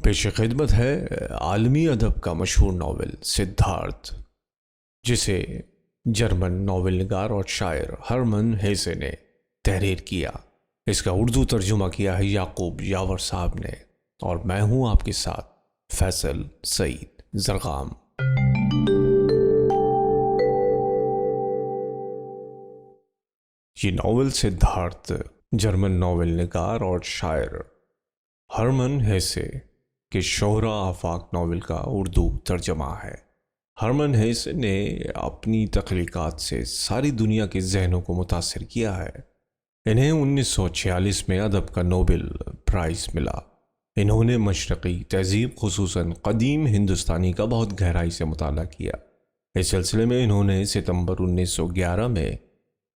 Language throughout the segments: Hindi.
पेश खिदमत है आलमी अदब का मशहूर नावल सिद्धार्थ, जिसे जर्मन नावल निगार और शायर हरमन हेसे ने तहरीर किया। इसका उर्दू तर्जुमा किया है याकूब यावर साहब ने, और मैं हूं आपके साथ फैसल सईद जरगाम। ये नावल सिद्धार्थ जर्मन नावल निगार और शायर हरमन हेसे के शोहरा आफाक नावल का उर्दू तर्जमा है। हरमन हेसे ने अपनी तख्लीकात से सारी दुनिया के जहनों को मुतासिर किया है। इन्हें 1946 में अदब का नोबेल प्राइज़ मिला। इन्होंने मशरक़ी तहज़ीब खुसूसन क़दीम हिंदुस्तानी का बहुत गहराई से मुताला किया। इस सिलसिले में इन्होंने सितंबर 1911 में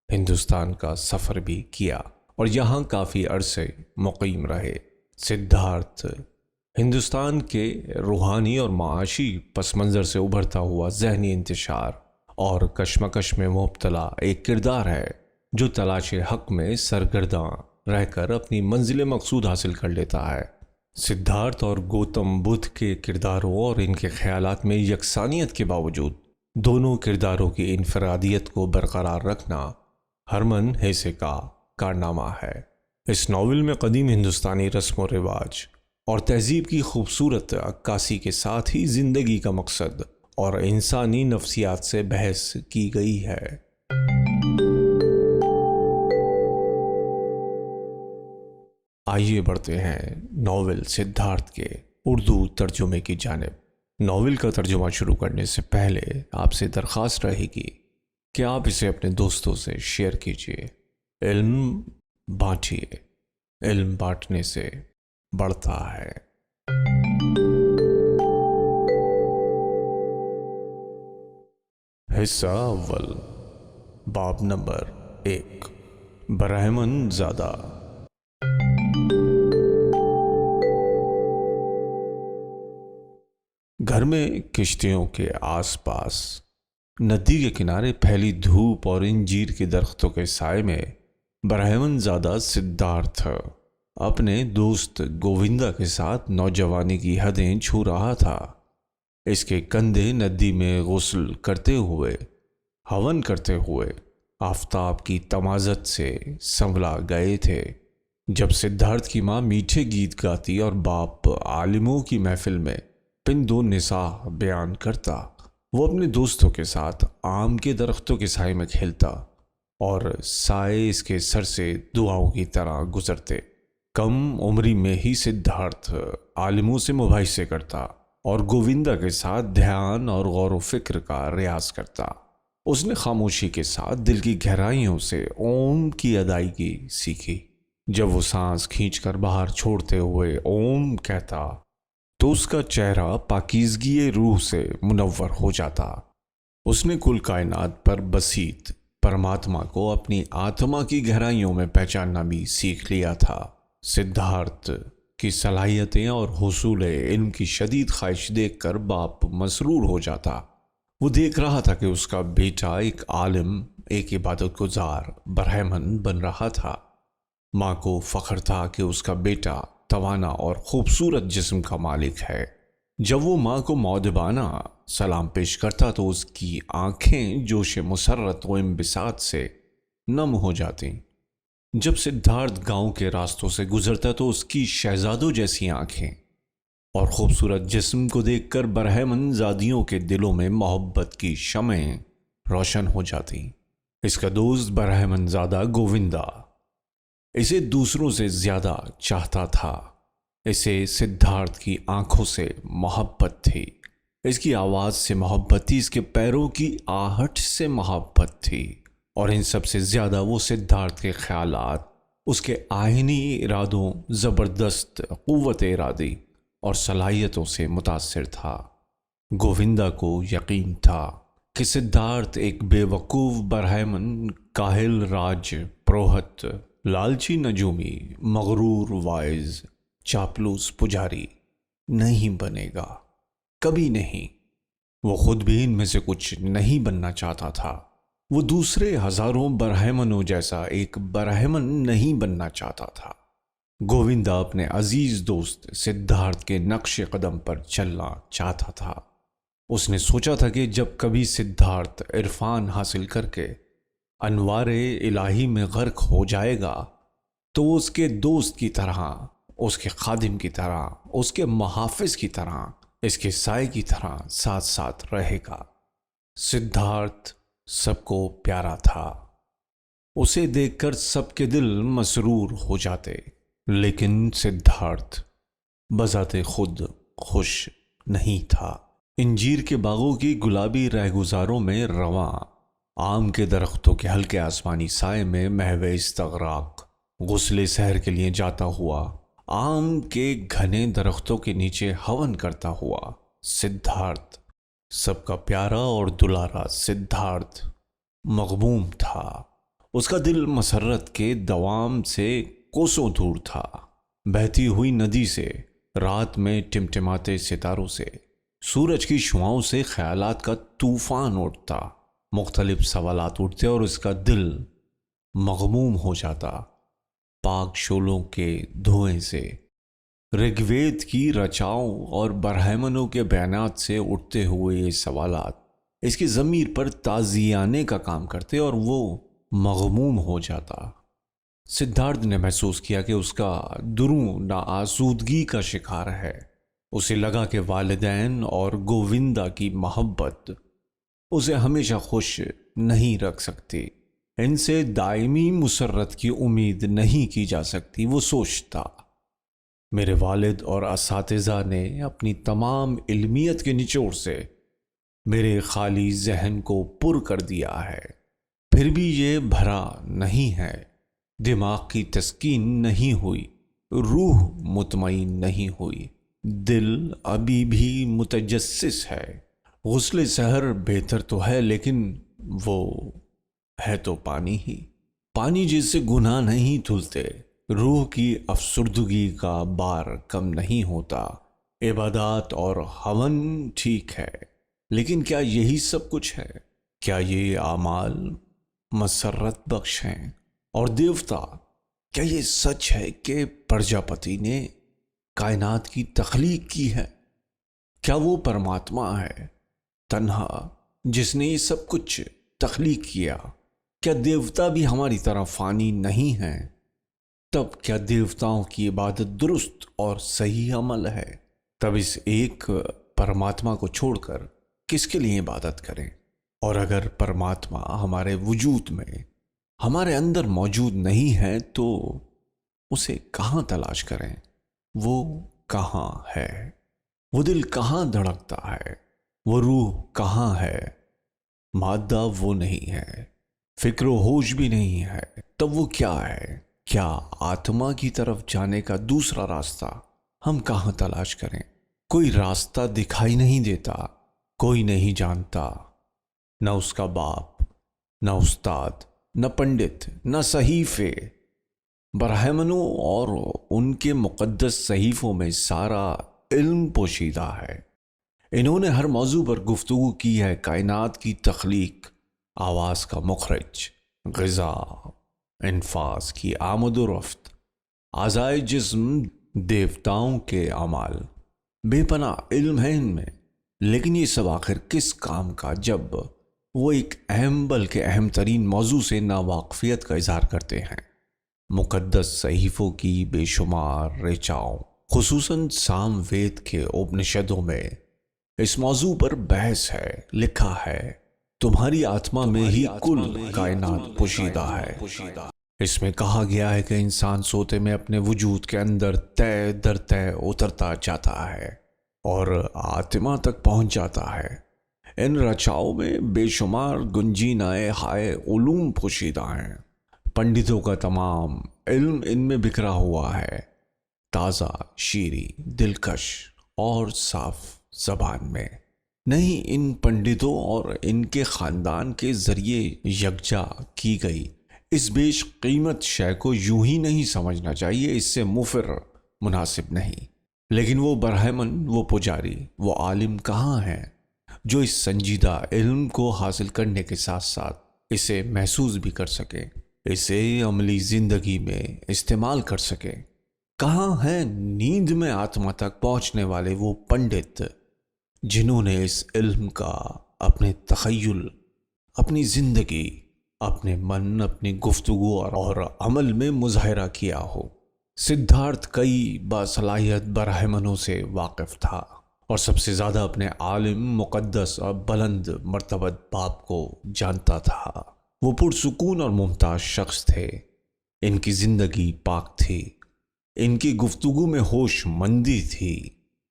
हिंदुस्तान का सफ़र भी किया और यहाँ काफ़ी अरसे मुक़ीम रहे। सिद्धार्थ हिंदुस्तान के रूहानी और माशी पस मंज़र से उभरता हुआ जहनी इंतशार और कशमकश में मुब्तला एक किरदार है जो तलाश हक़ में सरगर्दां रहकर अपनी मंजिल मकसूद हासिल कर लेता है। सिद्धार्थ और गौतम बुद्ध के किरदारों और इनके ख्यालात में यकसानियत के बावजूद दोनों किरदारों की इनफरादियत को बरकरार रखना हरमन हेसे का कारनामा है। इस नावल में कदीम हिंदुस्तानी रस्म व रिवाज और तहजीब की खूबसूरत अक्कासी के साथ ही ज़िंदगी का मकसद और इंसानी नफ्सियात से बहस की गई है। आइए बढ़ते हैं नावल सिद्धार्थ के उर्दू तर्जुमे की जानिब। नावल का तर्जुमा शुरू करने से पहले आपसे दरख्वास्त रहेगी कि आप इसे अपने दोस्तों से शेयर कीजिए। इल्म बांटिए, इल्म बांटने से बढ़ता है। हिस्सा अव्वल, बाब नंबर 1, बरहमन ज़ादा। घर में किश्तियों के आसपास नदी के किनारे फैली धूप और इंजीर के दरख्तों के साए में बरहमन ज़ादा सिद्धार्थ अपने दोस्त गोविंदा के साथ नौजवानी की हदें छू रहा था। इसके कंधे नदी में गुस्ल करते हुए, हवन करते हुए आफताब की तमाज़त से संभला गए थे जब सिद्धार्थ की माँ मीठे गीत गाती और बाप आलिमों की महफिल में पिंदो निसा बयान करता। वो अपने दोस्तों के साथ आम के दरख्तों के साए में खेलता और साए इसके सर से दुआओं की तरह गुजरते। कम उम्री में ही सिद्धार्थ आलिमों से मुबाहिसे करता और गोविंदा के साथ ध्यान और गौर व फिक्र का रियाज करता। उसने खामोशी के साथ दिल की गहराइयों से ओम की अदायगी सीखी। जब वो सांस खींचकर बाहर छोड़ते हुए ओम कहता तो उसका चेहरा पाकीज़गी रूह से मुनव्वर हो जाता। उसने कुल कायनात पर बसीत परमात्मा को अपनी आत्मा की गहराइयों में पहचानना भी सीख लिया था। सिद्धार्थ की सलाहियतें और हुसूल इल्म की शदीद ख्वाहिश देखकर बाप मसरूर हो जाता। वो देख रहा था कि उसका बेटा एक आलिम, एक इबादत गुजार बरहमन बन रहा था। माँ को फ़ख्र था कि उसका बेटा तवाना और ख़ूबसूरत जिस्म का मालिक है। जब वो माँ को मौदबाना सलाम पेश करता तो उसकी आँखें जोश मुसर्रत व इंबिसात से नम हो जातीं। जब सिद्धार्थ गांव के रास्तों से गुजरता तो उसकी शहजादों जैसी आंखें और खूबसूरत जिस्म को देखकर बरहमन ज़ादियों के दिलों में मोहब्बत की शमें रोशन हो जाती। इसका दोस्त बरहमन ज़ादा गोविंदा इसे दूसरों से ज़्यादा चाहता था। इसे सिद्धार्थ की आंखों से मोहब्बत थी, इसकी आवाज़ से मोहब्बत थी, इसके पैरों की आहट से मोहब्बत थी, और इन सब से ज़्यादा वो सिद्धार्थ के ख्यालात, उसके आइनी इरादों, ज़बरदस्त क़ुव्वत इरादी और सलाहियतों से मुतासिर था। गोविंदा को यकीन था कि सिद्धार्थ एक बेवकूफ़ बरहमन, काहिल राज प्रोहत, लालची नजूमी, मगरूर वाइज, चापलूस पुजारी नहीं बनेगा, कभी नहीं। वो खुद भी इनमें से कुछ नहीं बनना चाहता था। वो दूसरे हजारों बरहमनों जैसा एक बरहमन नहीं बनना चाहता था। गोविंदा अपने अजीज दोस्त सिद्धार्थ के नक्शे कदम पर चलना चाहता था। उसने सोचा था कि जब कभी सिद्धार्थ इरफान हासिल करके अनवारे इलाही में गर्क हो जाएगा तो वो उसके दोस्त की तरह, उसके खादिम की तरह, उसके मुहाफिज की तरह, इसके साए की तरह साथ साथ रहेगा। सिद्धार्थ सबको प्यारा था, उसे देखकर सबके दिल मसरूर हो जाते। लेकिन सिद्धार्थ बजाते खुद खुश नहीं था। इंजीर के बागों की गुलाबी रहगुजारों में रवां, आम के दरख्तों के हल्के आसमानी साए में महवे इस्तगराक गुस्ले सहर के लिए जाता हुआ, आम के घने दरख्तों के नीचे हवन करता हुआ सिद्धार्थ, सबका प्यारा और दुलारा सिद्धार्थ मगबूम था। उसका दिल मसरत के दवाम से कोसों दूर था। बहती हुई नदी से, रात में टिमटिमाते सितारों से, सूरज की शुआओं से ख्यालात का तूफान उठता, मुख्तलिफ सवालात उठते और उसका दिल मगमूम हो जाता। पाक शोलों के धुएं से, ऋग्वेद की रचाओं और बरहमनों के बयानात से उठते हुए ये सवालात इसकी ज़मीर पर ताज़ियाने का काम करते और वो मगमूम हो जाता। सिद्धार्थ ने महसूस किया कि उसका दुरू नाआसूदगी का शिकार है। उसे लगा कि वालिदैन और गोविंदा की मोहब्बत उसे हमेशा खुश नहीं रख सकती, इनसे दायमी मुसर्रत की उम्मीद नहीं की जा सकती। वो सोचता, मेरे वालिद और असातिज़ा ने अपनी तमाम इल्मियत के निचोड़ से मेरे खाली जहन को पुर कर दिया है, फिर भी ये भरा नहीं है। दिमाग की तस्कीन नहीं हुई, रूह मुतमईन नहीं हुई, दिल अभी भी मुतजस्सिस है। गुस्ले सहर बेहतर तो है, लेकिन वो है तो पानी ही, पानी जिससे गुनाह नहीं धुलते। रूह की अफसुर्दगी का बार कम नहीं होता। इबादत और हवन ठीक है, लेकिन क्या यही सब कुछ है? क्या ये आमाल मसरत बख्श हैं? और देवता, क्या ये सच है कि प्रजापति ने कायनात की तख्लीक की है? क्या वो परमात्मा है तन्हा जिसने ये सब कुछ तख्लीक किया? क्या देवता भी हमारी तरह फानी नहीं है? तब क्या देवताओं की इबादत दुरुस्त और सही अमल है? तब इस एक परमात्मा को छोड़कर किसके लिए इबादत करें? और अगर परमात्मा हमारे वजूद में, हमारे अंदर मौजूद नहीं है तो उसे कहाँ तलाश करें? वो कहाँ है? वो दिल कहाँ धड़कता है? वो रूह कहाँ है? मादा वो नहीं है, फिक्र होश भी नहीं है, तब वो क्या है? क्या आत्मा की तरफ जाने का दूसरा रास्ता हम कहाँ तलाश करें? कोई रास्ता दिखाई नहीं देता, कोई नहीं जानता, न उसका बाप, न उस्ताद, न पंडित, न सहीफे। बरहमनों और उनके मुक़द्दस सहीफों में सारा इल्म पोशीदा है। इन्होंने हर मौजू पर गुफ्तगू की है। कायनात की तख्लीक, आवाज़ का मुखरज, ग़िज़ा, इन्फास की आमद-ओ-रफ़्त, आज़ाए जिस्म, देवताओं के अमाल, बेपनाह इल्म है इनमें। लेकिन ये सब आखिर किस काम का, जब वो एक अहम बल्कि अहम तरीन मौजू से नावाकफियत का इजहार करते हैं। मुक़द्दस सहीफ़ों की बेशुमार ऋचाओं, खुसूसन साम वेद के उपनिषदों में इस मौजू पर बहस है। लिखा है, तुम्हारी आत्मा में ही कुल कायनात पोशीदा है। इसमें कहा गया है कि इंसान सोते में अपने वजूद के अंदर तय दर तय उतरता जाता है और आत्मा तक पहुंच जाता है। इन रचाओं में बेशुमार गुंजीनाए हाय उलूम पोशीदा हैं। पंडितों का तमाम इल्म इनमें बिखरा हुआ है, ताज़ा, शीरी, दिलकश और साफ ज़बान में। नहीं, इन पंडितों और इनके ख़ानदान के ज़रिए यकजा की गई इस बेश कीमत शय को यूं ही नहीं समझना चाहिए, इससे मुफिर मुनासिब नहीं। लेकिन वो बरहमन, वो पुजारी, वो आलिम कहाँ हैं जो इस संजीदा इल्म को हासिल करने के साथ साथ इसे महसूस भी कर सके, इसे अमली ज़िंदगी में इस्तेमाल कर सके? कहाँ हैं नींद में आत्मा तक पहुंचने वाले वो पंडित जिन्होंने इस इल्म का अपने तखय्युल, अपनी जिंदगी, अपने मन, अपनी गुफ्तगू और अमल में मुजाहिरा किया हो। सिद्धार्थ कई बासलाहियत बरहमनों से वाकिफ था और सबसे ज़्यादा अपने आलिम, मुक़द्दस और बुलंद मर्तबत बाप को जानता था। वो पुरसुकून और मुमताज़ शख्स थे। इनकी ज़िंदगी पाक थी, इनकी गुफ्तगू में होशमंदी थी,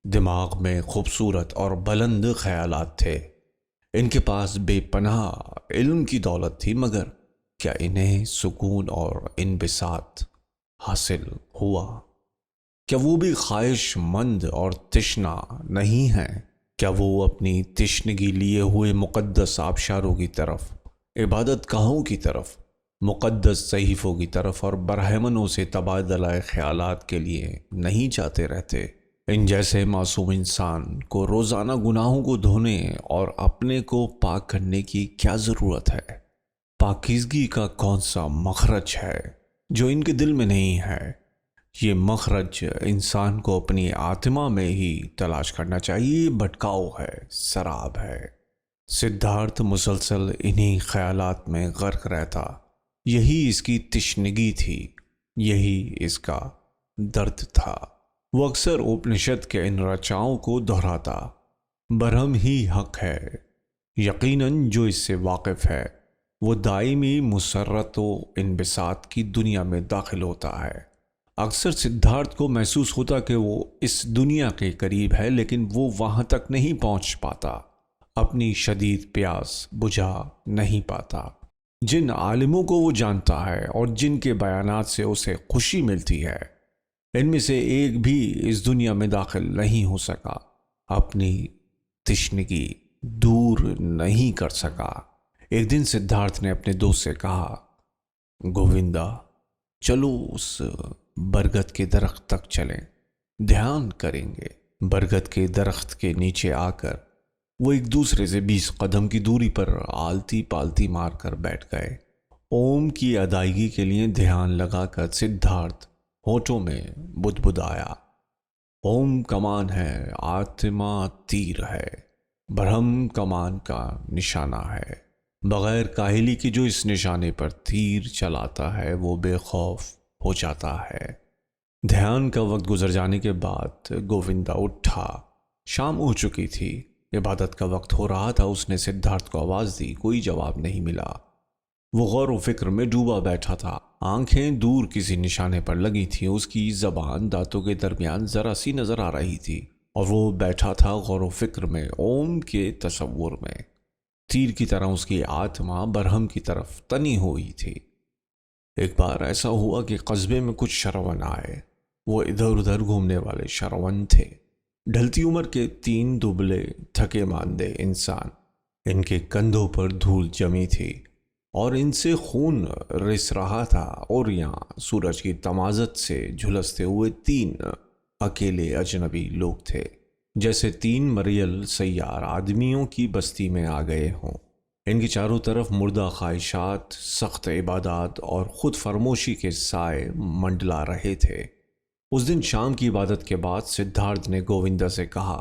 दिमाग में खूबसूरत और बुलंद ख्यालात थे। इनके पास बेपनाह इल्म की दौलत थी, मगर क्या इन्हें सुकून और इनबिसात हासिल हुआ? क्या वो भी ख्वाहिशमंद और तिश्ना नहीं हैं? क्या वो अपनी तिश्नगी लिए हुए मुक़द्दस आबशारों की तरफ, इबादत गाहों की तरफ, मुक़द्दस सहीफ़ों की तरफ और बरहमनों से तबादला ख्यालात के लिए नहीं जाते रहते? इन जैसे मासूम इंसान को रोज़ाना गुनाहों को धोने और अपने को पाक करने की क्या ज़रूरत है? पाकीज़गी का कौन सा मखरज है जो इनके दिल में नहीं है? ये मखरज इंसान को अपनी आत्मा में ही तलाश करना चाहिए। भटकाव है, शराब है। सिद्धार्थ मुसलसल इन्हीं ख्यालात में गर्क रहता। यही इसकी तिश्नगी थी, यही इसका दर्द था। वो अक्सर उपनिषद के इन रचाओं को दोहराता, बरहम ही हक है। यकीनन जो इससे वाकिफ है वो दायमी मुसर्रत व इनबिसात की दुनिया में दाखिल होता है। अक्सर सिद्धार्थ को महसूस होता कि वो इस दुनिया के करीब है, लेकिन वो वहाँ तक नहीं पहुँच पाता, अपनी शदीद प्यास बुझा नहीं पाता। जिन आलिमों को वो जानता है और जिनके बयानात से उसे खुशी मिलती है, इनमें से एक भी इस दुनिया में दाखिल नहीं हो सका, अपनी तिश्नगी दूर नहीं कर सका। एक दिन सिद्धार्थ ने अपने दोस्त से कहा, गोविंदा, चलो उस बरगद के दरख्त तक चलें, ध्यान करेंगे। बरगद के दरख्त के नीचे आकर वो एक दूसरे से 20 कदम की दूरी पर आलती पालती मारकर बैठ गए। ओम की अदायगी के लिए ध्यान लगाकर सिद्धार्थ होठों में बुदबुदाया, ओम कमान है, आत्मा तीर है, ब्रह्म कमान का निशाना है। बगैर काहिली की जो इस निशाने पर तीर चलाता है वो बेखौफ हो जाता है। ध्यान का वक्त गुजर जाने के बाद गोविंदा उठा। शाम हो चुकी थी, इबादत का वक्त हो रहा था। उसने सिद्धार्थ को आवाज़ दी, कोई जवाब नहीं मिला। वो गौर व फिक्र में डूबा बैठा था। आंखें दूर किसी निशाने पर लगी थी, उसकी जबान दांतों के दरमियान जरा सी नजर आ रही थी और वो बैठा था गौर व फिक्र में, ओम के तसव्वुर में। तीर की तरह उसकी आत्मा बरहम की तरफ तनी हुई थी। एक बार ऐसा हुआ कि कस्बे में कुछ शरवन आए। वो इधर उधर घूमने वाले शरवन थे, ढलती उम्र के 3 दुबले थके मांदे इंसान। इनके कंधों पर धूल जमी थी और इनसे खून रिस रहा था। और यहाँ सूरज की तमाजत से झुलसते हुए 3 अकेले अजनबी लोग थे, जैसे 3 मरियल सैयार आदमियों की बस्ती में आ गए हों। इनकी चारों तरफ मुर्दा ख्वाहिशात, सख्त इबादत और खुद फरमोशी के साए मंडला रहे थे। उस दिन शाम की इबादत के बाद सिद्धार्थ ने गोविंदा से कहा,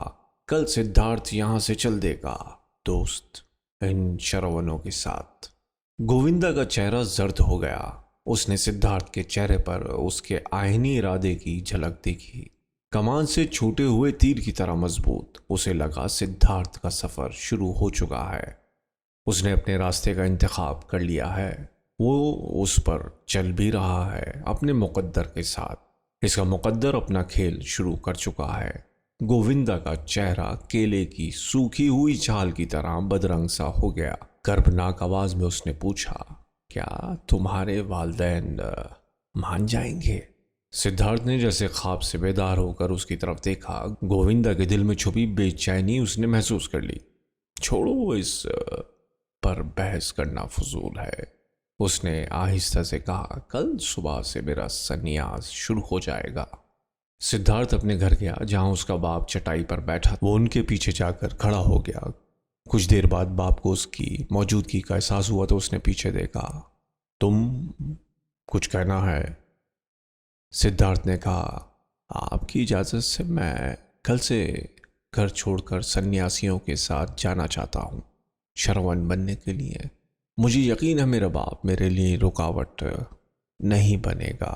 कल सिद्धार्थ यहाँ से चल देगा दोस्त, इन शरवनों के साथ। गोविंदा का चेहरा जर्द हो गया। उसने सिद्धार्थ के चेहरे पर उसके आईनी इरादे की झलक देखी, कमान से छूटे हुए तीर की तरह मजबूत। उसे लगा सिद्धार्थ का सफर शुरू हो चुका है, उसने अपने रास्ते का इंतखाब कर लिया है, वो उस पर चल भी रहा है अपने मुकद्दर के साथ। इसका मुकद्दर अपना खेल शुरू कर चुका है। गोविंदा का चेहरा केले की सूखी हुई छाल की तरह बदरंग सा हो गया। कर्बनाक आवाज में उसने पूछा, क्या तुम्हारे वालिदैन मान जाएंगे? सिद्धार्थ ने जैसे ख्वाब से बेदार होकर उसकी तरफ देखा। गोविंदा के दिल में छुपी बेचैनी उसने महसूस कर ली। छोड़ो, इस पर बहस करना फजूल है, उसने आहिस्ता से कहा। कल सुबह से मेरा सन्यास शुरू हो जाएगा। सिद्धार्थ अपने घर गया, जहां उसका बाप चटाई पर बैठा। वो उनके पीछे जाकर खड़ा हो गया। कुछ देर बाद बाप को उसकी मौजूदगी का एहसास हुआ तो उसने पीछे देखा। तुम कुछ कहना है? सिद्धार्थ ने कहा, आपकी इजाज़त से मैं कल से घर छोड़कर सन्यासियों के साथ जाना चाहता हूँ शरवण बनने के लिए। मुझे यकीन है मेरा बाप मेरे लिए रुकावट नहीं बनेगा।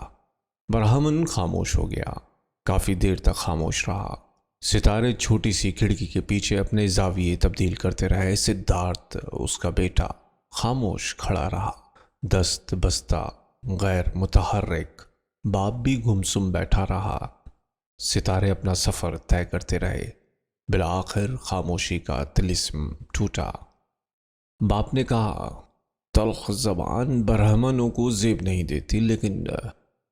ब्राह्मण खामोश हो गया। काफ़ी देर तक खामोश रहा। सितारे छोटी सी खिड़की के पीछे अपने जाविये तब्दील करते रहे। सिद्धार्थ, उसका बेटा, खामोश खड़ा रहा, दस्त बस्ता, गैर मुतहर्रिक। बाप भी गुमसुम बैठा रहा। सितारे अपना सफ़र तय करते रहे। बिलाखिर खामोशी का तिलिस्म टूटा। बाप ने कहा, तल्ख ज़बान ब्राह्मणों को ज़ेब नहीं देती, लेकिन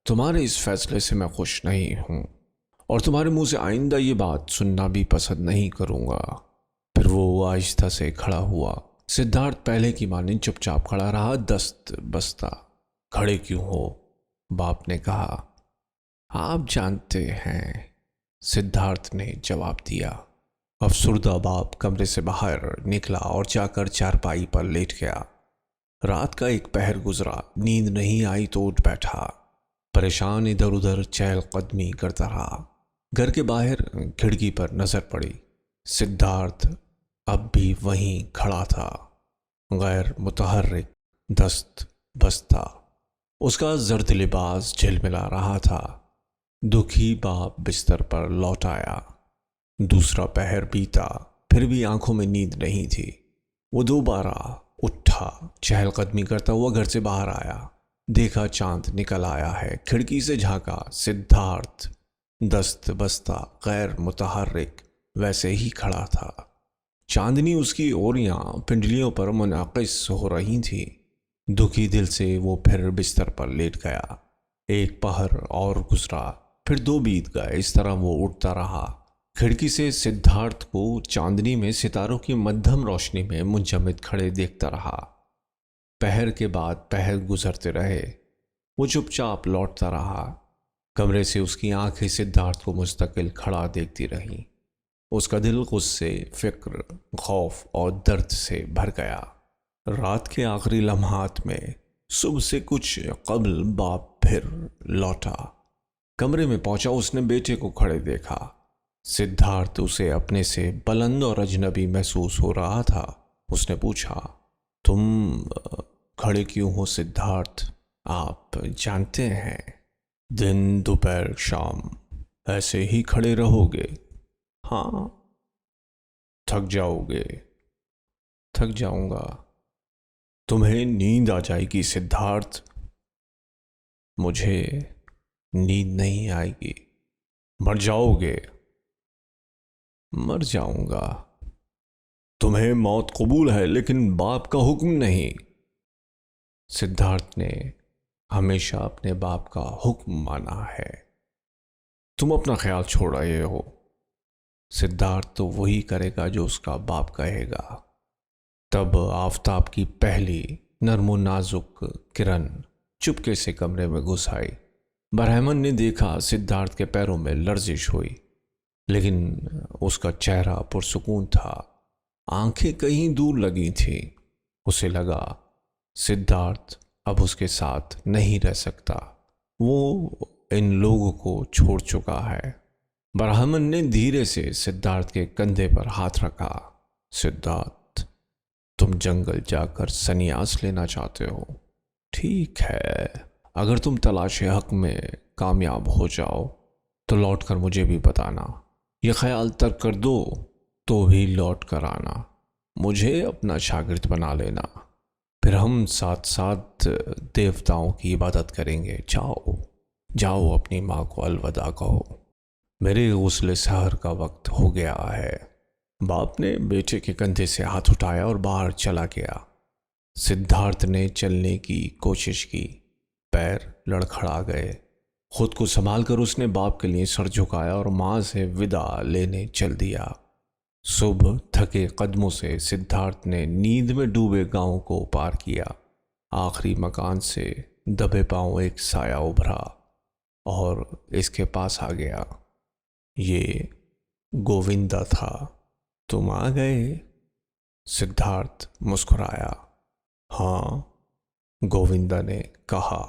तुम्हारे इस फैसले से मैं खुश नहीं हूँ और तुम्हारे मुंह से आइंदा ये बात सुनना भी पसंद नहीं करूँगा। फिर वो आहिस्ता से खड़ा हुआ। सिद्धार्थ पहले की माने चुपचाप खड़ा रहा, दस्त बस्ता। खड़े क्यों हो? बाप ने कहा। आप जानते हैं, सिद्धार्थ ने जवाब दिया। अफसुर्दा बाप कमरे से बाहर निकला और जाकर चारपाई पर लेट गया। रात का एक पहर गुजरा, नींद नहीं आई तो उठ बैठा। परेशान इधर उधर चहलकदमी करता रहा। घर के बाहर खिड़की पर नजर पड़ी। सिद्धार्थ अब भी वहीं खड़ा था, गैर मुतहर्रिक, दस्त बस्ता। उसका जर्द लिबास झिलमिला रहा था। दुखी बाप बिस्तर पर लौट आया। दूसरा पहर बीता, फिर भी आंखों में नींद नहीं थी। वो दोबारा उठा, चहलकदमी करता हुआ घर से बाहर आया। देखा चांद निकल आया है। खिड़की से झांका। सिद्धार्थ दस्त बस्ता, गैर मुतहर्रिक, वैसे ही खड़ा था। चांदनी उसकी ओरियां पिंडलियों पर मुनाकिस हो रही थी। दुखी दिल से वो फिर बिस्तर पर लेट गया। एक पहर और गुजरा, फिर दो बीत गए। इस तरह वो उठता रहा। खिड़की से सिद्धार्थ को चांदनी में सितारों की मध्यम रोशनी में मुंजमद खड़े देखता रहा। पहर के बाद पहर गुजरते रहे। वो चुपचाप लौटता रहा। कमरे से उसकी आंखें सिद्धार्थ को मुस्तकिल खड़ा देखती रहीं। उसका दिल गुस्से, फिक्र, खौफ और दर्द से भर गया। रात के आखिरी लम्हात में सुबह से कुछ कबल बाप फिर लौटा। कमरे में पहुंचा। उसने बेटे को खड़े देखा। सिद्धार्थ उसे अपने से बुलंद और अजनबी महसूस हो रहा था। उसने पूछा, तुम खड़े क्यों हो सिद्धार्थ? आप जानते हैं, दिन दोपहर शाम ऐसे ही खड़े रहोगे? हाँ। थक जाओगे? थक जाऊंगा। तुम्हें नींद आ जाएगी सिद्धार्थ। मुझे नींद नहीं आएगी। मर जाओगे? मर जाऊंगा। तुम्हें मौत कबूल है, लेकिन बाप का हुक्म नहीं। सिद्धार्थ ने हमेशा अपने बाप का हुक्म माना है। तुम अपना ख्याल छोड़ रहे हो। सिद्धार्थ तो वही करेगा जो उसका बाप कहेगा। तब आफताब की पहली नर्मो नाजुक किरण चुपके से कमरे में घुस आई। ब्राह्मण ने देखा सिद्धार्थ के पैरों में लर्जिश हुई, लेकिन उसका चेहरा पुरसुकून था। आंखें कहीं दूर लगी थी। उसे लगा सिद्धार्थ अब उसके साथ नहीं रह सकता। वो इन लोगों को छोड़ चुका है। ब्राह्मण ने धीरे से सिद्धार्थ के कंधे पर हाथ रखा। सिद्धार्थ, तुम जंगल जाकर सन्यास लेना चाहते हो? ठीक है, अगर तुम तलाश हक में कामयाब हो जाओ तो लौट कर मुझे भी बताना। यह ख्याल तर्क कर दो तो भी लौट कर आना। मुझे अपना शागिर्द बना लेना। फिर हम साथ साथ देवताओं की इबादत करेंगे। जाओ जाओ, अपनी माँ को अलविदा कहो। मेरे गुस्ले सहर का वक्त हो गया है। बाप ने बेटे के कंधे से हाथ उठाया और बाहर चला गया। सिद्धार्थ ने चलने की कोशिश की। पैर लड़खड़ा गए। खुद को संभाल कर उसने बाप के लिए सर झुकाया और माँ से विदा लेने चल दिया। सुबह थके कदमों से सिद्धार्थ ने नींद में डूबे गांव को पार किया। आखिरी मकान से दबे पांव एक साया उभरा और इसके पास आ गया। ये गोविंदा था। तुम आ गए? सिद्धार्थ मुस्कुराया। हाँ, गोविंदा ने कहा।